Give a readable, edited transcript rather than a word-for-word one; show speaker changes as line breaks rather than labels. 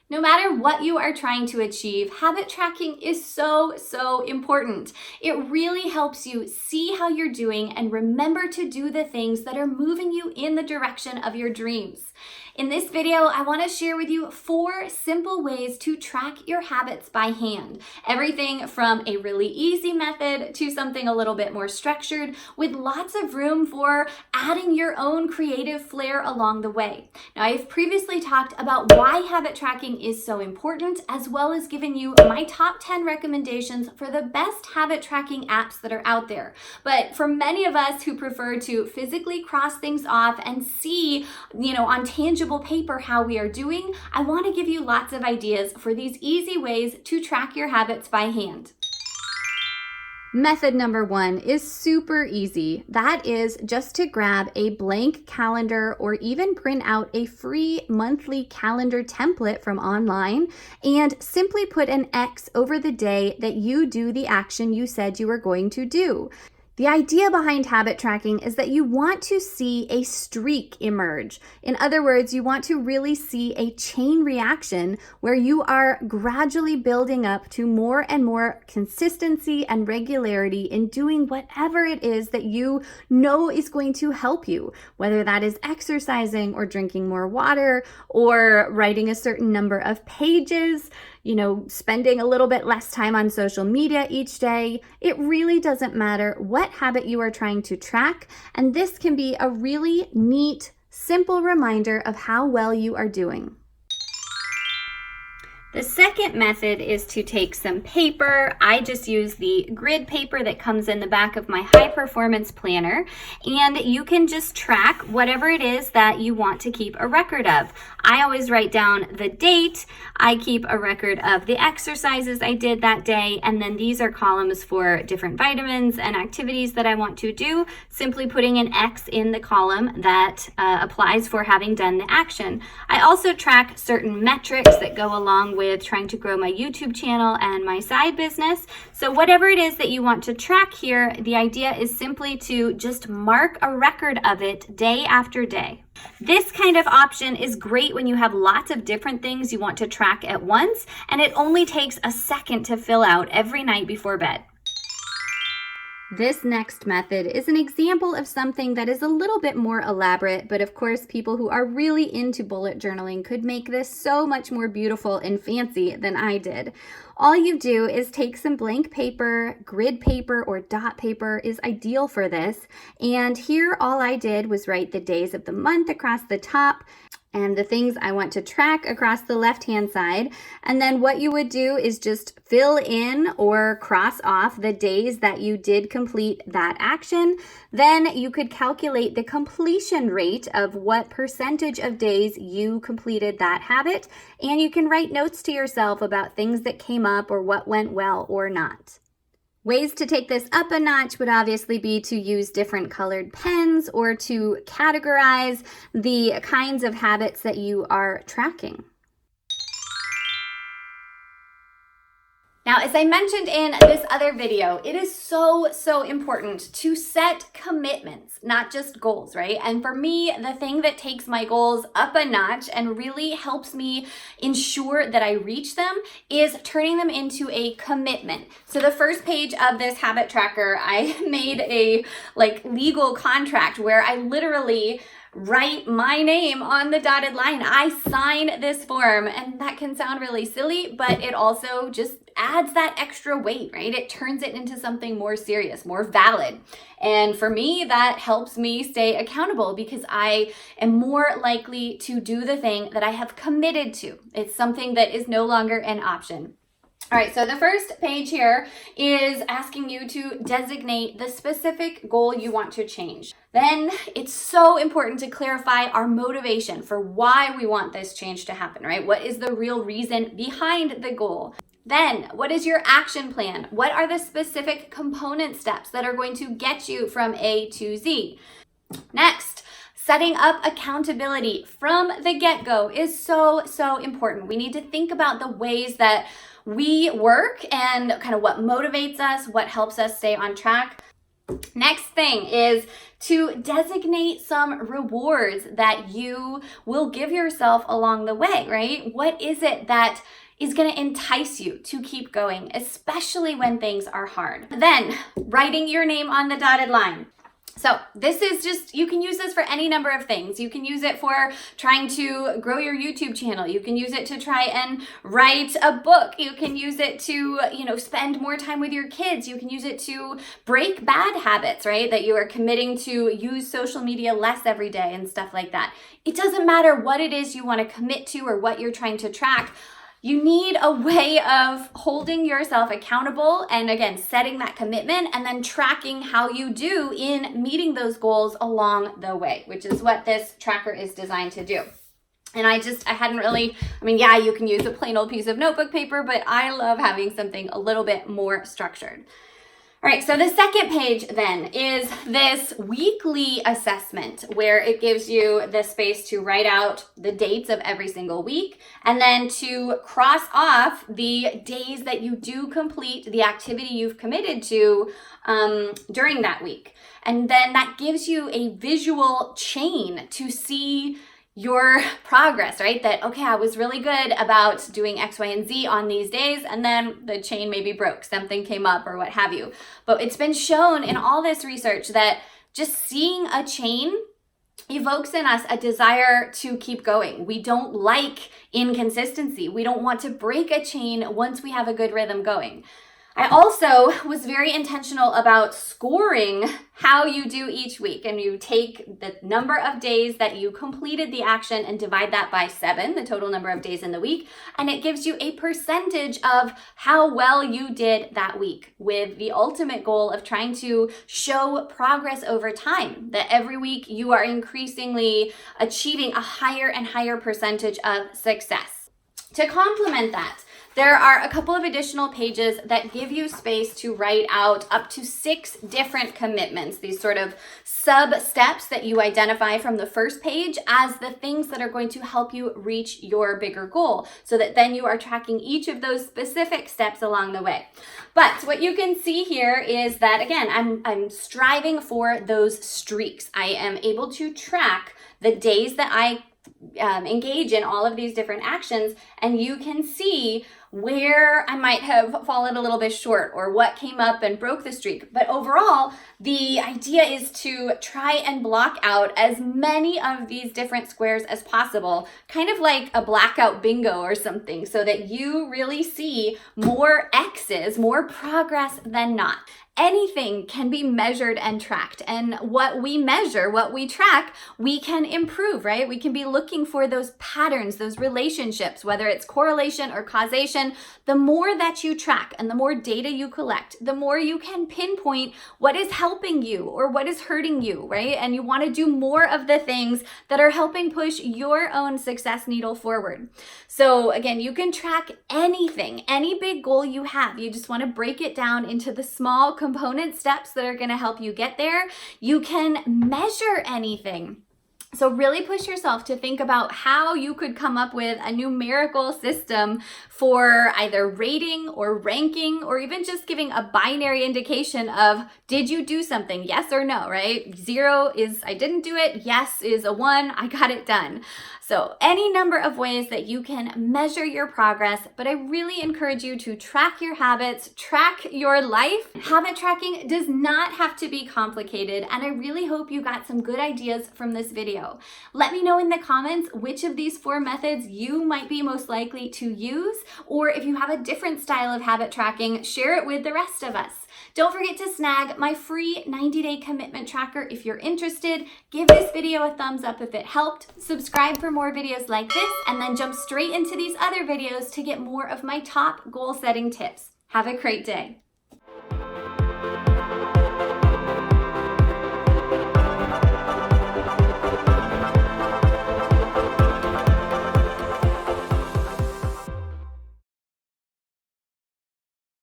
No matter what you are trying to achieve, habit tracking is so important. It really helps you see how you're doing and remember to do the things that are moving you in the direction of your dreams. In this video, I want to share with you 4 simple ways to track your habits by hand. Everything from a really easy method to something a little bit more structured with lots of room for adding your own creative flair along the way. Now, I've previously talked about why habit tracking is so important, as well as giving you my top 10 recommendations for the best habit tracking apps that are out there. But for many of us who prefer to physically cross things off and see, on tangible paper how we are doing, I want to give you lots of ideas for these easy ways to track your habits by hand. Method number 1 is super easy. That is just to grab a blank calendar or even print out a free monthly calendar template from online and simply put an X over the day that you do the action you said you were going to do. The idea behind habit tracking is that you want to see a streak emerge. In other words, you want to really see a chain reaction where you are gradually building up to more and more consistency and regularity in doing whatever it is that you know is going to help you, whether that is exercising or drinking more water or writing a certain number of pages, spending a little bit less time on social media each day. It really doesn't matter what habit you are trying to track, and this can be a really neat, simple reminder of how well you are doing. The second method is to take some paper. I just use the grid paper that comes in the back of my high performance planner, and you can just track whatever it is that you want to keep a record of. I always write down the date. I keep a record of the exercises I did that day, and then these are columns for different vitamins and activities that I want to do, simply putting an X in the column that applies for having done the action. I also track certain metrics that go along with trying to grow my YouTube channel and my side business. So whatever it is that you want to track here, the idea is simply to just mark a record of it day after day. This kind of option is great when you have lots of different things you want to track at once, and it only takes a second to fill out every night before bed. This next method is an example of something that is a little bit more elaborate, but of course people who are really into bullet journaling could make this so much more beautiful and fancy than I did. All you do is take some blank paper, grid paper or dot paper is ideal for this, and here all I did was write the days of the month across the top and the things I want to track across the left-hand side. And then what you would do is just fill in or cross off the days that you did complete that action. Then you could calculate the completion rate of what percentage of days you completed that habit. And you can write notes to yourself about things that came up or what went well or not. Ways to take this up a notch would obviously be to use different colored pens or to categorize the kinds of habits that you are tracking. Now, as I mentioned in this other video, it is so important to set commitments, not just goals, right? And for me, the thing that takes my goals up a notch and really helps me ensure that I reach them is turning them into a commitment. So the first page of this habit tracker, I made a legal contract where I literally write my name on the dotted line. I sign this form, and that can sound really silly, but it also just adds that extra weight, right? It turns it into something more serious, more valid. And for me, that helps me stay accountable because I am more likely to do the thing that I have committed to. It's something that is no longer an option. All right, so the first page here is asking you to designate the specific goal you want to change. Then it's so important to clarify our motivation for why we want this change to happen, right? What is the real reason behind the goal? Then, what is your action plan? What are the specific component steps that are going to get you from A to Z? Next, setting up accountability from the get-go is so important. We need to think about the ways that we work and kind of what motivates us, what helps us stay on track. Next thing is to designate some rewards that you will give yourself along the way, right? What is it that is going to entice you to keep going, especially when things are hard? Then, writing your name on the dotted line. So this is just, you can use this for any number of things. You can use it for trying to grow your YouTube channel. You can use it to try and write a book. You can use it to, spend more time with your kids. You can use it to break bad habits, right? That you are committing to use social media less every day and stuff like that. It doesn't matter what it is you want to commit to or what you're trying to track. You need a way of holding yourself accountable and, again, setting that commitment and then tracking how you do in meeting those goals along the way, which is what this tracker is designed to do. And you can use a plain old piece of notebook paper, but I love having something a little bit more structured. All right, so the second page then is this weekly assessment where it gives you the space to write out the dates of every single week and then to cross off the days that you do complete the activity you've committed to during that week. And then that gives you a visual chain to see your progress, right? That, okay, I was really good about doing X, Y, and Z on these days, and then the chain maybe broke, something came up or what have you. But it's been shown in all this research that just seeing a chain evokes in us a desire to keep going. We don't like inconsistency. We don't want to break a chain once we have a good rhythm going. I also was very intentional about scoring how you do each week. And you take the number of days that you completed the action and divide that by 7, the total number of days in the week. And it gives you a percentage of how well you did that week, with the ultimate goal of trying to show progress over time, that every week you are increasingly achieving a higher and higher percentage of success. To complement that, there are a couple of additional pages that give you space to write out up to 6 different commitments, these sort of sub-steps that you identify from the first page as the things that are going to help you reach your bigger goal, so that then you are tracking each of those specific steps along the way. But what you can see here is that, again, I'm striving for those streaks. I am able to track the days that I engage in all of these different actions, and you can see where I might have fallen a little bit short or what came up and broke the streak. But overall, the idea is to try and block out as many of these different squares as possible, kind of like a blackout bingo or something, so that you really see more X's, more progress than not. Anything can be measured and tracked, and what we measure, what we track, we can improve, right? We can be looking for those patterns, those relationships, whether it's correlation or causation. The more that you track and the more data you collect, the more you can pinpoint what is helping you or what is hurting you, right? And you want to do more of the things that are helping push your own success needle forward. So again, you can track anything, any big goal you have. You just want to break it down into the small component steps that are going to help you get there. You can measure anything. So really push yourself to think about how you could come up with a numerical system for either rating or ranking, or even just giving a binary indication of, did you do something? Yes or no, right? 0 is I didn't do it. Yes is a 1, I got it done. So any number of ways that you can measure your progress, but I really encourage you to track your habits, track your life. Habit tracking does not have to be complicated, and I really hope you got some good ideas from this video. Let me know in the comments which of these 4 methods you might be most likely to use, or if you have a different style of habit tracking, share it with the rest of us. Don't forget to snag my free 90-day commitment tracker if you're interested. Give this video a thumbs up if it helped. Subscribe for more videos like this, and then jump straight into these other videos to get more of my top goal setting tips. Have a great day.